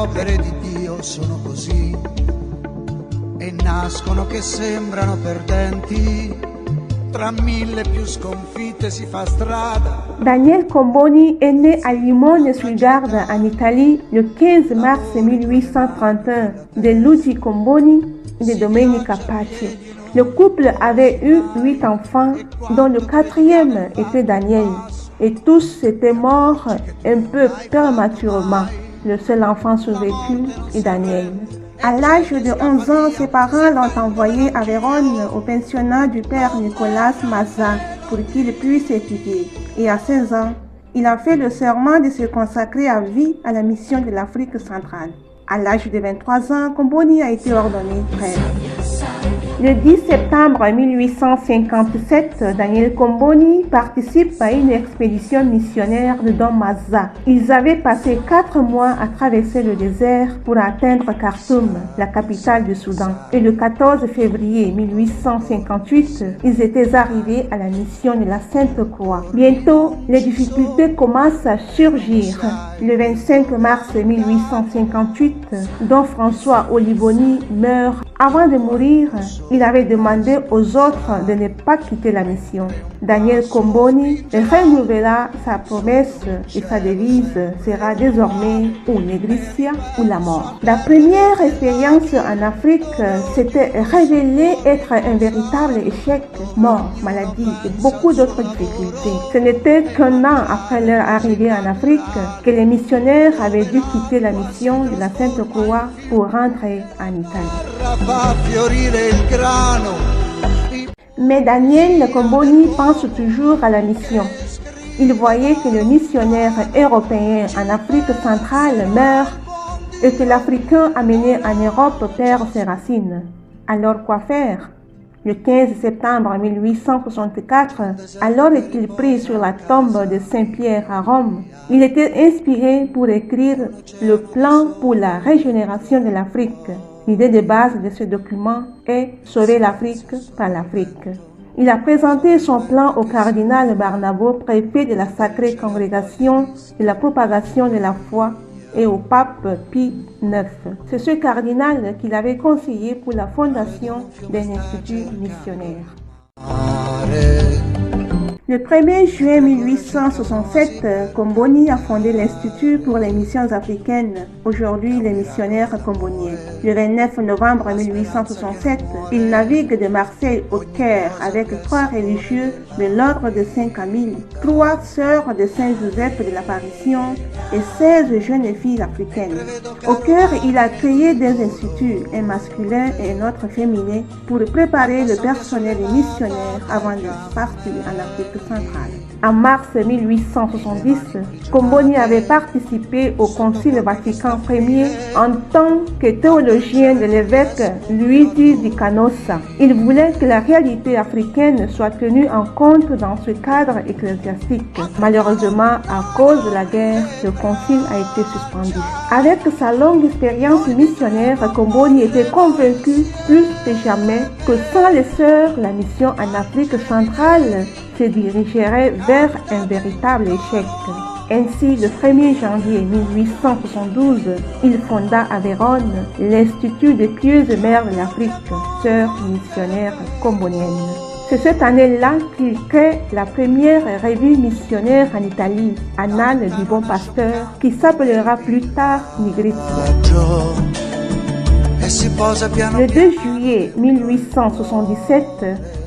opere di Dio sono così e nascono che sembrano perdenti. Tra mille più sconfitte si fa strada. Daniel Comboni est né à Limone-sul-Garda en Italie le 15 mars 1831 de Luigi Comboni et de Domenica Pace. Le couple avait eu 8 enfants, dont le 4e était Daniel, et tous étaient morts un peu prématurément. Le seul enfant survécu est Daniel. À l'âge de 11 ans, ses parents l'ont envoyé à Vérone au pensionnat du père Nicolas Mazza pour qu'il puisse étudier. Et à 16 ans, il a fait le serment de se consacrer à vie à la mission de l'Afrique centrale. À l'âge de 23 ans, Comboni a été ordonné prêtre. Le 10 septembre 1857, Daniel Comboni participe à une expédition missionnaire de Don Mazza. Ils avaient passé 4 mois à traverser le désert pour atteindre Khartoum, la capitale du Soudan. Et le 14 février 1858, ils étaient arrivés à la mission de la Sainte-Croix. Bientôt, les difficultés commencent à surgir. Le 25 mars 1858, Don François Olivoni meurt. Avant de mourir, il avait demandé aux autres de ne pas quitter la mission. Daniel Comboni renouvela sa promesse et sa devise sera désormais ou Négritia ou la mort. La première expérience en Afrique s'était révélée être un véritable échec, mort, maladie et beaucoup d'autres difficultés. Ce n'était qu'un an après leur arrivée en Afrique que les missionnaires avaient dû quitter la mission de la Sainte-Croix pour rentrer en Italie. Mais Daniel Comboni pense toujours à la mission. Il voyait que le missionnaire européen en Afrique centrale meurt et que l'Africain amené en Europe perd ses racines. Alors quoi faire? Le 15 septembre 1864, alors qu'il prie sur la tombe de Saint-Pierre à Rome, il était inspiré pour écrire le plan pour la régénération de l'Afrique. L'idée de base de ce document est sauver l'Afrique par l'Afrique. Il a présenté son plan au cardinal Barnabo, préfet de la Sacrée Congrégation de la propagation de la foi, et au pape Pie IX. C'est ce cardinal qu'il avait conseillé pour la fondation d'un institut missionnaire. Le 1er juin 1867, Comboni a fondé l'Institut pour les missions africaines, aujourd'hui les missionnaires comboniens. Le 29 novembre 1867, il navigue de Marseille au Caire avec 3 religieux de l'ordre de Saint-Camille, 3 sœurs de Saint-Joseph de l'Apparition et 16 jeunes filles africaines. Au Caire, il a créé des instituts, un masculin et un autre féminin, pour préparer le personnel missionnaire avant de partir en Afrique centrale. En mars 1870, Comboni avait participé au Concile Vatican Ier en tant que théologien de l'évêque Luigi di Canossa. Il voulait que la réalité africaine soit tenue en compte dans ce cadre ecclésiastique. Malheureusement, à cause de la guerre, le concile a été suspendu. Avec sa longue expérience missionnaire, Comboni était convaincu plus que jamais que sans les sœurs, la mission en Afrique centrale se dirigerait vers un véritable échec. Ainsi, le 1er janvier 1872, il fonda à Vérone l'Institut des pieuses mères de l'Afrique, sœurs missionnaires comboniennes. C'est cette année-là qu'il crée la première revue missionnaire en Italie, Annales du Bon Pasteur, qui s'appellera plus tard Nigrizia. Le 2 juillet 1877,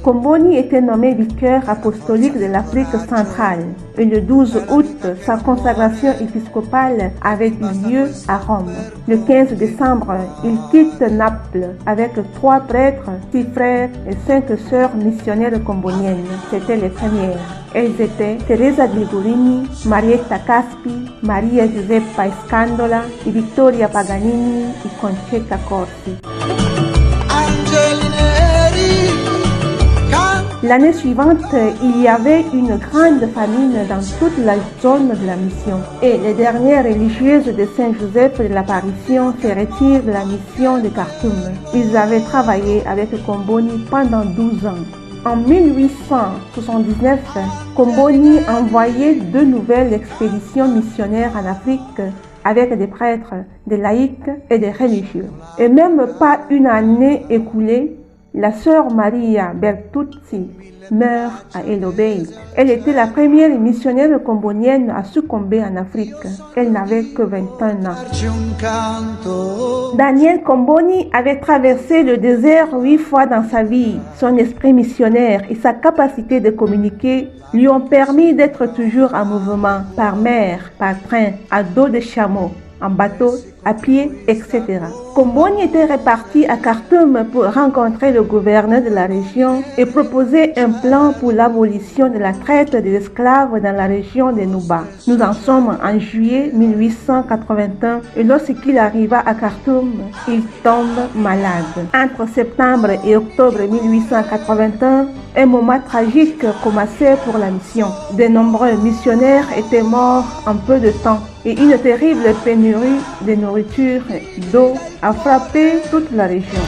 Comboni était nommé vicaire apostolique de l'Afrique centrale et le 12 août, sa consécration épiscopale avait eu lieu à Rome. Le 15 décembre, il quitte Naples avec 3 prêtres, 6 frères et 5 sœurs missionnaires comboniennes. C'étaient les premières. Elles étaient Teresa Grigorini, Marietta Caspi, Maria Giuseppa Scandola, Vittoria Paganini et Concetta Corsi. L'année suivante, il y avait une grande famine dans toute la zone de la mission et les dernières religieuses de Saint-Joseph de l'Apparition se retirent de la mission de Khartoum. Ils avaient travaillé avec Comboni pendant 12 ans. En 1879, Comboni envoyait 2 nouvelles expéditions missionnaires en Afrique avec des prêtres, des laïcs et des religieux. Et même pas une année écoulée, la sœur Maria Bertuzzi meurt à El Obeid. Elle était la première missionnaire combonienne à succomber en Afrique. Elle n'avait que 21 ans. Daniel Comboni avait traversé le désert 8 fois dans sa vie. Son esprit missionnaire et sa capacité de communiquer lui ont permis d'être toujours en mouvement, par mer, par train, à dos de chameau, en bateau, à pied, etc. Comboni était reparti à Khartoum pour rencontrer le gouverneur de la région et proposer un plan pour l'abolition de la traite des esclaves dans la région de Nuba. Nous en sommes en juillet 1881 et lorsqu'il arriva à Khartoum, il tombe malade. Entre septembre et octobre 1881, un moment tragique commençait pour la mission. De nombreux missionnaires étaient morts en peu de temps et une terrible pénurie de nourriture et d'eau a frappé toute la région.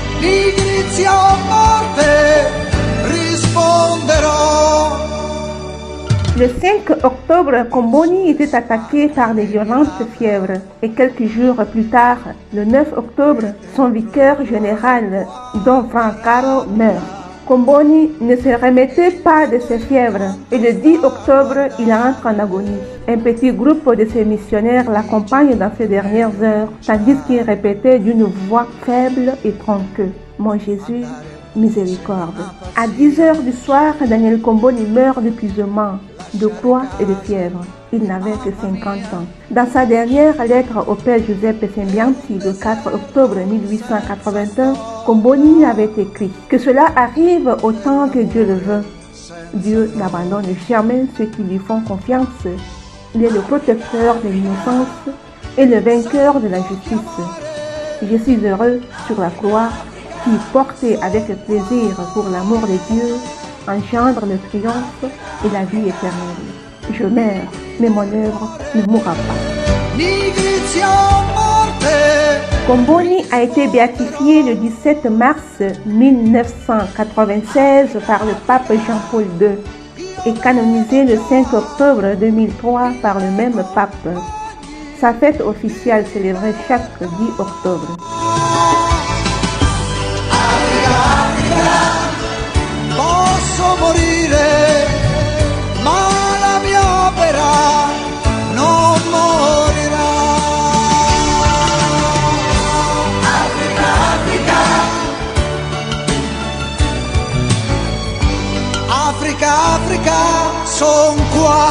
Le 5 octobre, Comboni était attaqué par des violentes fièvres et quelques jours plus tard, le 9 octobre, son vicaire général, Don Francaro, meurt. Comboni ne se remettait pas de ses fièvres et le 10 octobre, il entre en agonie. Un petit groupe de ses missionnaires l'accompagne dans ces dernières heures, tandis qu'il répétait d'une voix faible et tronqueuse: « Mon Jésus, miséricorde ». À 10 heures du soir, Daniel Comboni meurt d'épuisement, de croix et de fièvre. Il n'avait que 50 ans. Dans sa dernière lettre au père Giuseppe Sembianti le 4 octobre 1881, Comboni avait écrit « Que cela arrive autant que Dieu le veut. Dieu n'abandonne jamais ceux qui lui font confiance. Il est le protecteur de l'innocence et le vainqueur de la justice. Je suis heureux sur la croix qui, portée avec plaisir pour l'amour de Dieu, engendre le triomphe et la vie éternelle. Je meurs, mais mon œuvre ne mourra pas. » Comboni a été béatifié le 17 mars 1996 par le pape Jean-Paul II et canonisé le 5 octobre 2003 par le même pape. Sa fête officielle célébrée chaque 10 octobre. Posso morire, ma la mia opera non morirà. Africa, Africa, Africa, Africa, son qua.